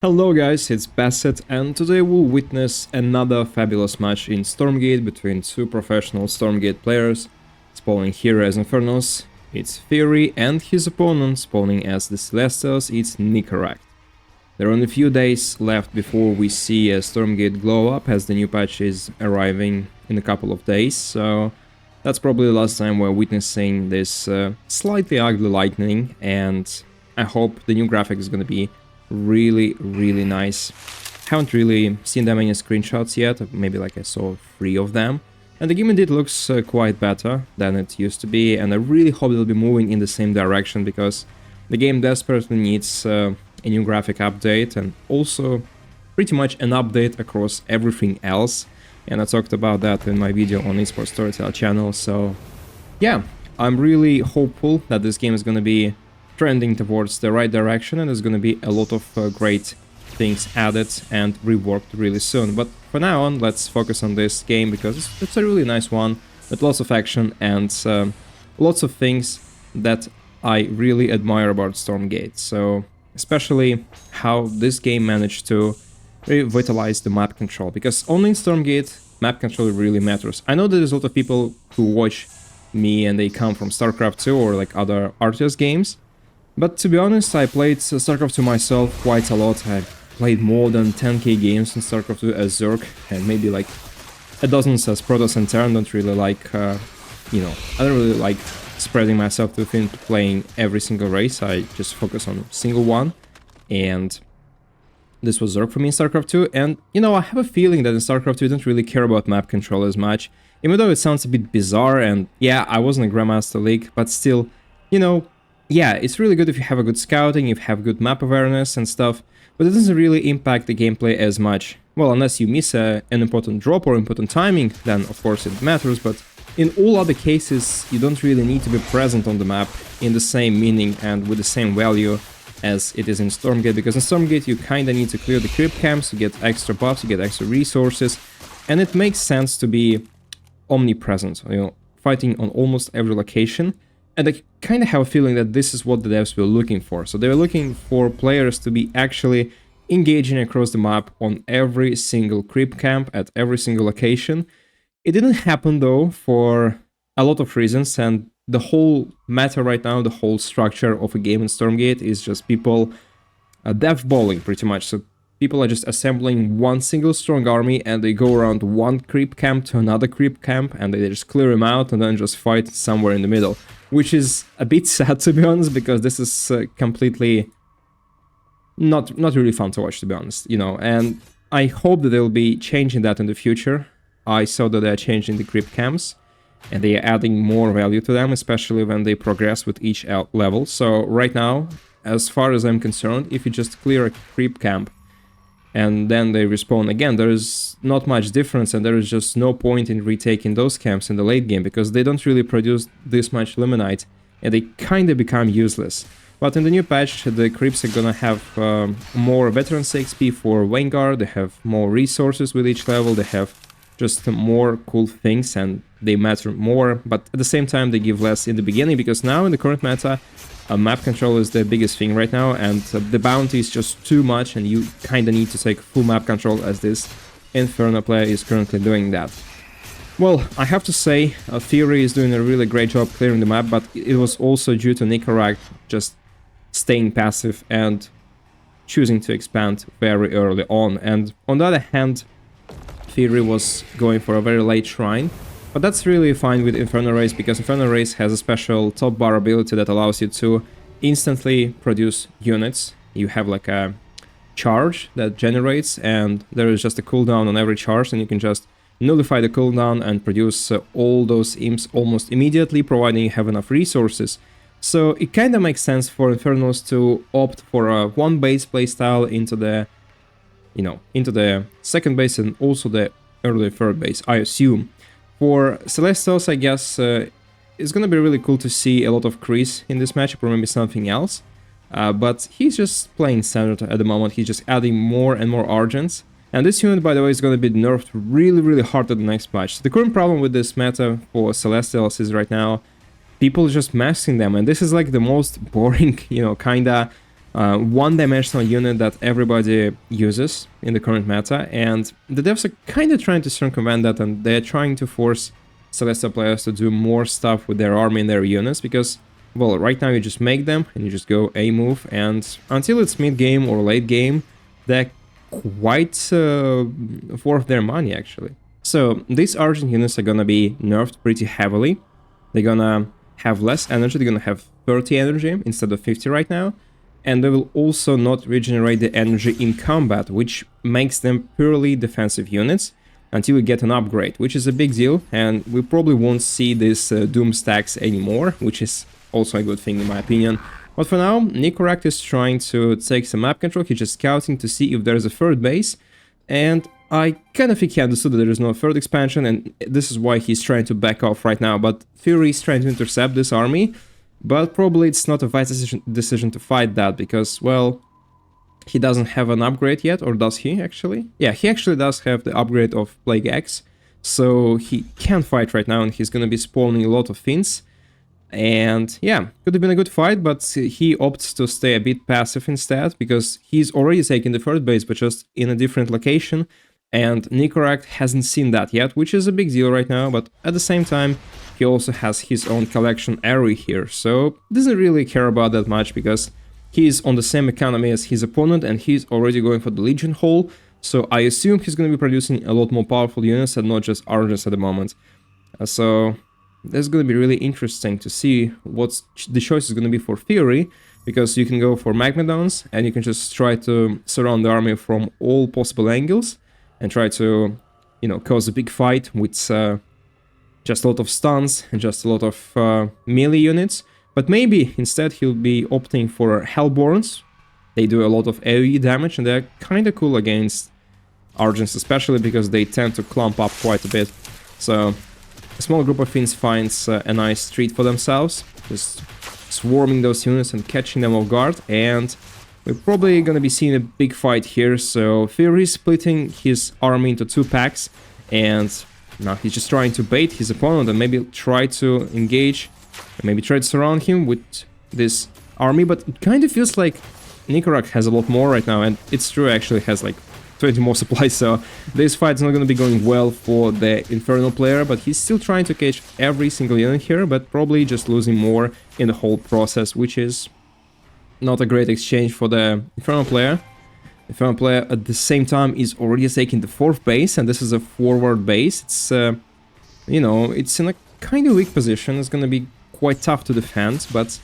Hello guys, it's Basset, and today we'll witness another fabulous match in Stormgate between two professional Stormgate players, spawning here as Infernals. It's Fury, and his opponent, spawning as the Celestials, it's Nicoract. There are only a few days left before we see a Stormgate glow up, as the new patch is arriving in a couple of days, so that's probably the last time we're witnessing this slightly ugly lightning, and I hope the new graphic is gonna be really nice. Haven't really seen that many screenshots yet, maybe like I saw 3 of them, and the game indeed looks quite better than it used to be, and I really hope it'll be moving in the same direction because the game desperately needs a new graphic update and also pretty much an update across everything else, and I talked about that in my video on Esports Storyteller channel. So yeah, I'm really hopeful that this game is gonna be trending towards the right direction, and there's going to be a lot of great things added and reworked really soon. But for now on, let's focus on this game because it's a really nice one with lots of action and lots of things that I really admire about Stormgate. So especially how this game managed to revitalize the map control, because only in Stormgate map control really matters. I know there's a lot of people who watch me and they come from StarCraft 2 or like other RTS games. But to be honest, I played StarCraft 2 myself quite a lot. I played more than 10k games in StarCraft 2 as Zerg, and maybe like a dozen as Protoss and Terran. Don't really like, I don't really like spreading myself too thin playing every single race. I just focus on a single one, and this was Zerg for me in StarCraft 2. And, I have a feeling that in StarCraft 2 I don't really care about map control as much, even though it sounds a bit bizarre, and yeah, I wasn't a Grandmaster League, but still, yeah, it's really good if you have a good scouting, if you have good map awareness and stuff, but it doesn't really impact the gameplay as much. Well, unless you miss an important drop or important timing, then of course it matters, but in all other cases you don't really need to be present on the map in the same meaning and with the same value as it is in Stormgate, because in Stormgate you kinda need to clear the creep camps, you get extra buffs, you get extra resources, and it makes sense to be omnipresent, fighting on almost every location. And I kind of have a feeling that this is what the devs were looking for. So they were looking for players to be actually engaging across the map on every single creep camp at every single location. It didn't happen though for a lot of reasons, and the whole matter right now, the whole structure of a game in Stormgate is just people dev balling pretty much. So people are just assembling one single strong army and they go around one creep camp to another creep camp and they just clear them out and then just fight somewhere in the middle. Which is a bit sad, to be honest, because this is completely not really fun to watch, to be honest, and I hope that they'll be changing that in the future. I saw that they're changing the creep camps, and they are adding more value to them, especially when they progress with each level. So right now, as far as I'm concerned, if you just clear a creep camp and then they respawn again, there is not much difference, and there is just no point in retaking those camps in the late game because they don't really produce this much Luminite and they kind of become useless. But in the new patch, the creeps are gonna have more Veterans XP for Vanguard, they have more resources with each level, they have just more cool things and they matter more, but at the same time they give less in the beginning, because now in the current meta, map control is the biggest thing right now, and the bounty is just too much, and you kinda need to take full map control, as this infernal player is currently doing that. Well, I have to say, Fury is doing a really great job clearing the map, but it was also due to Nicoract just staying passive and choosing to expand very early on. And on the other hand, Fury was going for a very late shrine. But that's really fine with Infernal Race, because Infernal Race has a special top bar ability that allows you to instantly produce units. You have like a charge that generates, and there is just a cooldown on every charge, and you can just nullify the cooldown and produce all those imps almost immediately, providing you have enough resources. So it kind of makes sense for Infernals to opt for a one base playstyle into the, into the second base and also the early third base, I assume. For Celestials, I guess it's gonna be really cool to see a lot of Kreese in this matchup, or maybe something else. But he's just playing standard at the moment, he's just adding more and more Argents. And this unit, by the way, is gonna be nerfed really hard at the next patch. The current problem with this meta for Celestials is right now, people just masking them, and this is like the most boring, kinda one-dimensional unit that everybody uses in the current meta, and the devs are kind of trying to circumvent that, and they're trying to force Celestial players to do more stuff with their army and their units, because, well, right now you just make them, and you just go a move, and until it's mid-game or late game, they're quite worth their money, actually. So, these Argent units are gonna be nerfed pretty heavily. They're gonna have less energy, they're gonna have 30 energy instead of 50 right now, and they will also not regenerate the energy in combat, which makes them purely defensive units until we get an upgrade, which is a big deal, and we probably won't see these Doom stacks anymore, which is also a good thing in my opinion. But for now, Nicoract is trying to take some map control. He's just scouting to see if there's a third base, and I kind of think he understood that there is no third expansion, and this is why he's trying to back off right now. But Fury is trying to intercept this army, but probably it's not a wise decision to fight that, because, well, he doesn't have an upgrade yet, or does he actually? Yeah, he actually does have the upgrade of Plague X, so he can fight right now, and he's gonna be spawning a lot of Fiends. And yeah, could have been a good fight, but he opts to stay a bit passive instead, because he's already taken the third base, but just in a different location, and Nicoract hasn't seen that yet, which is a big deal right now, but at the same time, he also has his own collection area here, so doesn't really care about that much, because he's on the same economy as his opponent, and he's already going for the Legion Hall, so I assume he's going to be producing a lot more powerful units and not just Argents at the moment. So this is going to be really interesting to see what the choice is going to be for Fury, because you can go for Magmadons, and you can just try to surround the army from all possible angles, and try to, you know, cause a big fight with just a lot of stuns and just a lot of melee units. But maybe instead he'll be opting for Hellborns. They do a lot of AoE damage, and they're kind of cool against Argents, especially because they tend to clump up quite a bit. So a small group of Fiends finds a nice treat for themselves, just swarming those units and catching them off guard, and we're probably gonna be seeing a big fight here. So Fury is splitting his army into two packs, and now he's just trying to bait his opponent and maybe try to engage, and maybe try to surround him with this army, but it kind of feels like Nicoract has a lot more right now, and it's true, actually has like 20 more supplies, so this fight is not going to be going well for the Infernal player, but he's still trying to catch every single unit here, but probably just losing more in the whole process, which is not a great exchange for the Infernal player. The Infernal player at the same time is already taking the fourth base, and this is a forward base. It's, you know, it's in a kind of weak position. It's going to be quite tough to defend, but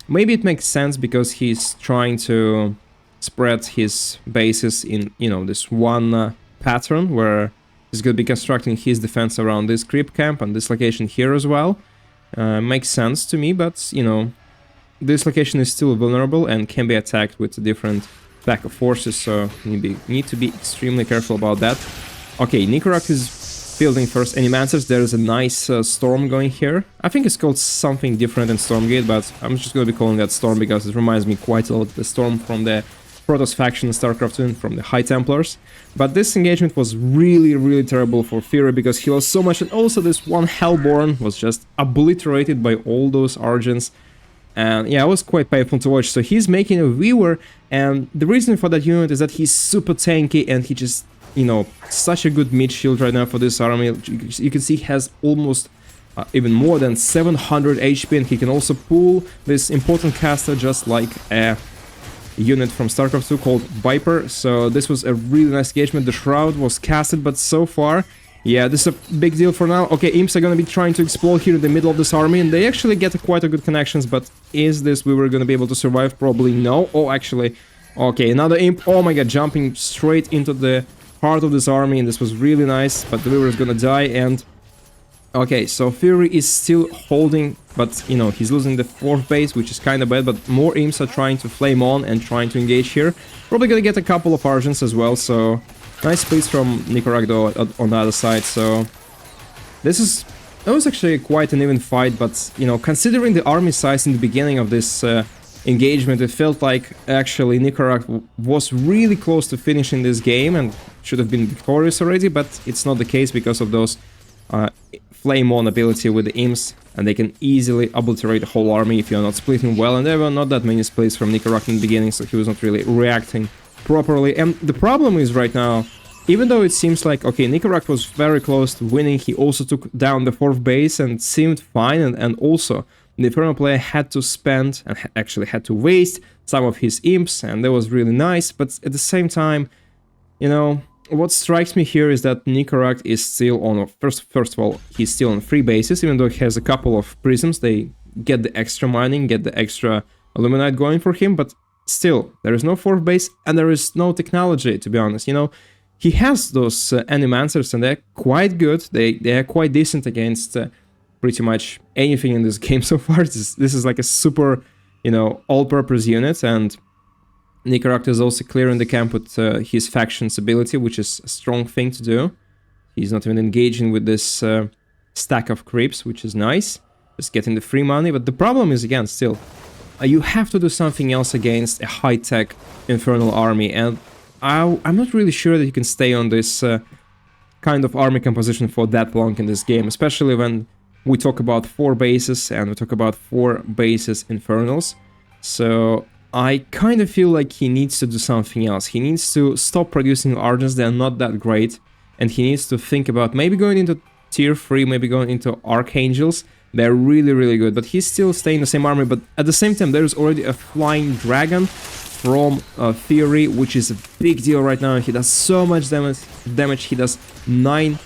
maybe it makes sense because he's trying to spread his bases in, you know, this one pattern where he's going to be constructing his defense around this creep camp and this location here as well. Makes sense to me, but, you know, this location is still vulnerable and can be attacked with a different pack of forces, so you need to be extremely careful about that. Okay, Nicoract is fielding first Animancers. There's a nice storm going here. I think it's called something different than Stormgate, but I'm just going to be calling that Storm because it reminds me quite a lot of the Storm from the Protoss faction in StarCraft 2 from the High Templars. But this engagement was really terrible for Fury because he lost so much, and also this one Hellborn was just obliterated by all those Argents. And yeah, it was quite painful to watch. So he's making a Weaver, and the reason for that unit is that he's super tanky, and he just, you know, such a good mid shield right now for this army. You can see he has almost even more than 700 HP, and he can also pull this important caster just like a unit from StarCraft 2 called Viper. So this was a really nice engagement. The Shroud was casted, but so far, yeah, this is a big deal for now. Okay, Imps are gonna be trying to explode here in the middle of this army, and they actually get quite a good connections, but is this Weaver gonna be able to survive? Probably no. Oh, actually, okay, another Imp. Oh my god, jumping straight into the heart of this army, and this was really nice, but the Weaver is gonna die, and okay, so Fury is still holding, but, you know, he's losing the fourth base, which is kind of bad, but more Imps are trying to flame on and trying to engage here. Probably gonna get a couple of Argents as well, so nice splits from Nicoract though on the other side, so that was actually quite an even fight, but, you know, considering the army size in the beginning of this engagement, it felt like actually Nicoract was really close to finishing this game and should have been victorious already, but it's not the case because of those uh, Flame On ability with the imps, and they can easily obliterate the whole army if you're not splitting well, and there were not that many splits from Nicoract in the beginning, so he was not really reacting properly. And the problem is right now, even though it seems like, okay, Nicoract was very close to winning, he also took down the 4th base and seemed fine, and also the Infernal player had to spend, and actually had to waste, some of his imps, and that was really nice, but at the same time, you know, what strikes me here is that Nicoract is still on, first of all, he's still on 3 bases, even though he has a couple of prisms, they get the extra mining, get the extra Illuminite going for him, but still, there is no 4th base, and there is no technology, to be honest, you know. He has those Animancers, and they're quite good, they are quite decent against pretty much anything in this game so far. This is like a super, you know, all-purpose unit, and Nicoract is also clearing the camp with his faction's ability, which is a strong thing to do. He's not even engaging with this stack of creeps, which is nice. Just getting the free money, but the problem is, again, still, you have to do something else against a high-tech Infernal army, and I'm not really sure that you can stay on this kind of army composition for that long in this game, especially when we talk about 4 bases and we talk about 4 bases Infernals. So I kind of feel like he needs to do something else. He needs to stop producing Argents, they're not that great, and he needs to think about maybe going into tier 3, maybe going into Archangels. They're really, really good, but he's still staying in the same army, but at the same time there's already a Flying Dragon from Theory, which is a big deal right now. He does so much damage. He does 90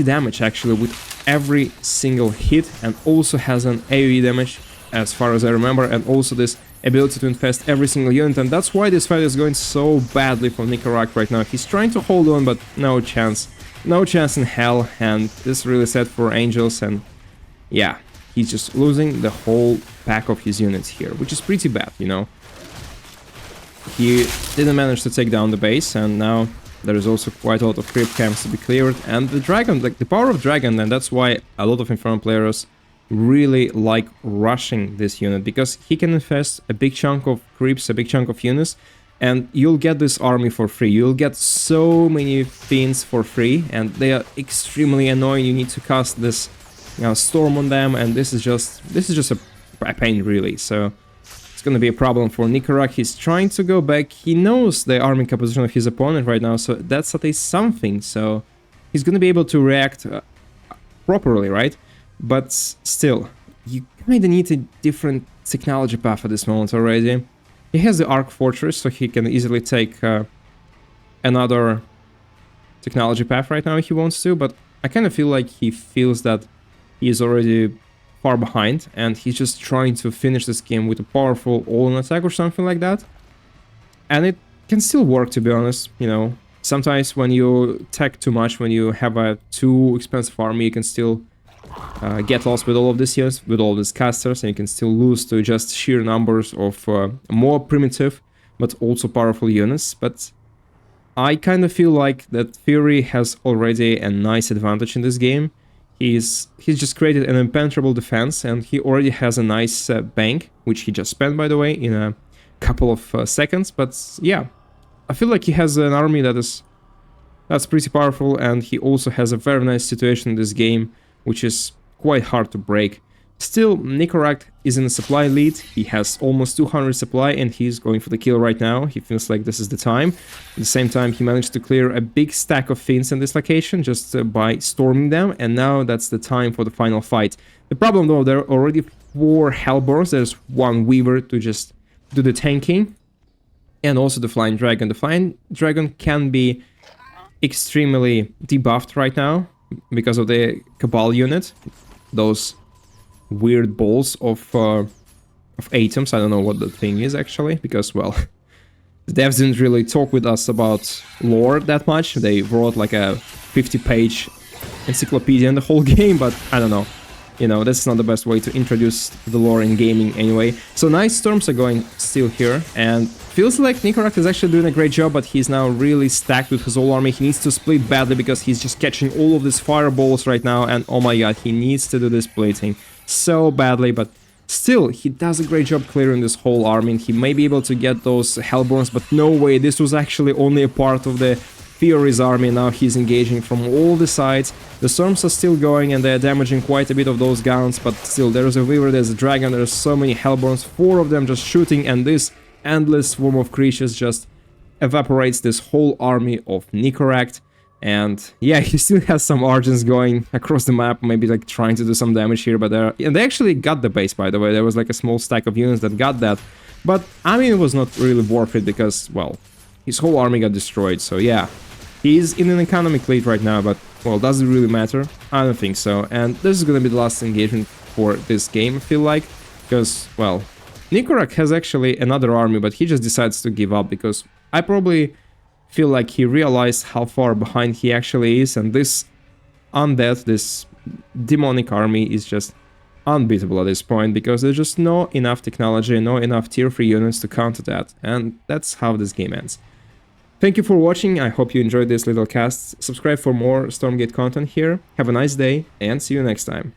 damage actually with every single hit, and also has an AoE damage as far as I remember, and also this ability to infest every single unit, and that's why this fight is going so badly for Nicoract right now. He's trying to hold on, but no chance. No chance in hell, and this is really sad for Angels, and yeah, he's just losing the whole pack of his units here, which is pretty bad, you know. He didn't manage to take down the base, and now there is also quite a lot of creep camps to be cleared, and the dragon, like the power of dragon, and that's why a lot of Infernal players really like rushing this unit, because he can infest a big chunk of creeps, a big chunk of units, and you'll get this army for free. You'll get so many fiends for free, and they are extremely annoying. You need to cast this, you know, storm on them, and this is just a pain, really. So it's gonna be a problem for Nicoract. He's trying to go back. He knows the army composition of his opponent right now, so that's at least something. So he's gonna be able to react properly, right? But still, you kinda need a different technology path at this moment already. He has the Arc Fortress, so he can easily take another technology path right now if he wants to, but I kind of feel like he feels that he is already far behind, and he's just trying to finish this game with a powerful all-in attack or something like that. And it can still work, to be honest, you know. Sometimes when you tech too much, when you have a too expensive army, you can still get lost with all of these units, with all of these casters, and you can still lose to just sheer numbers of more primitive but also powerful units. But I kind of feel like that Fury has already a nice advantage in this game. He's just created an impenetrable defense, and he already has a nice bank, which he just spent, by the way, in a couple of seconds. But yeah, I feel like he has an army that's pretty powerful, and he also has a very nice situation in this game, which is quite hard to break. Still, Nicoract is in a supply lead. He has almost 200 supply, and he's going for the kill right now. He feels like this is the time. At the same time, he managed to clear a big stack of fiends in this location just by storming them, and now that's the time for the final fight. The problem, though, there are already 4 Hellborns. There's 1 Weaver to just do the tanking, and also the Flying Dragon. The Flying Dragon can be extremely debuffed right now because of the Cabal unit. Those weird balls of atoms. I don't know what the thing is actually, because, well, the devs didn't really talk with us about lore that much. They wrote like a 50-page encyclopedia in the whole game, but I don't know. You know, that's not the best way to introduce the lore in gaming anyway. So nice storms are going still here, and feels like Nicoract is actually doing a great job, but he's now really stacked with his whole army. He needs to split badly because he's just catching all of these fireballs right now, and oh my god, he needs to do this splitting so badly, but still, he does a great job clearing this whole army. He may be able to get those Hellborns, but no way, this was actually only a part of the Fury's army. Now he's engaging from all the sides. The storms are still going and they're damaging quite a bit of those guns, but still there's a Weaver, there's a Dragon, there's so many Hellborns, 4 of them just shooting, and this endless swarm of creatures just evaporates this whole army of Nicoract. And yeah, he still has some Argents going across the map, maybe like trying to do some damage here, but and they actually got the base, by the way. There was like a small stack of units that got that, but I mean it was not really worth it because, well, his whole army got destroyed. So yeah, he's in an economic lead right now, but well, does it really matter? I don't think so. And this is gonna be the last engagement for this game, I feel like, because, well, Nicoract has actually another army, but he just decides to give up because I probably feel like he realized how far behind he actually is, and this undead, this demonic army is just unbeatable at this point because there's just no enough technology, no enough tier 3 units to counter that, and that's how this game ends. Thank you for watching, I hope you enjoyed this little cast. Subscribe for more Stormgate content here, have a nice day, and see you next time.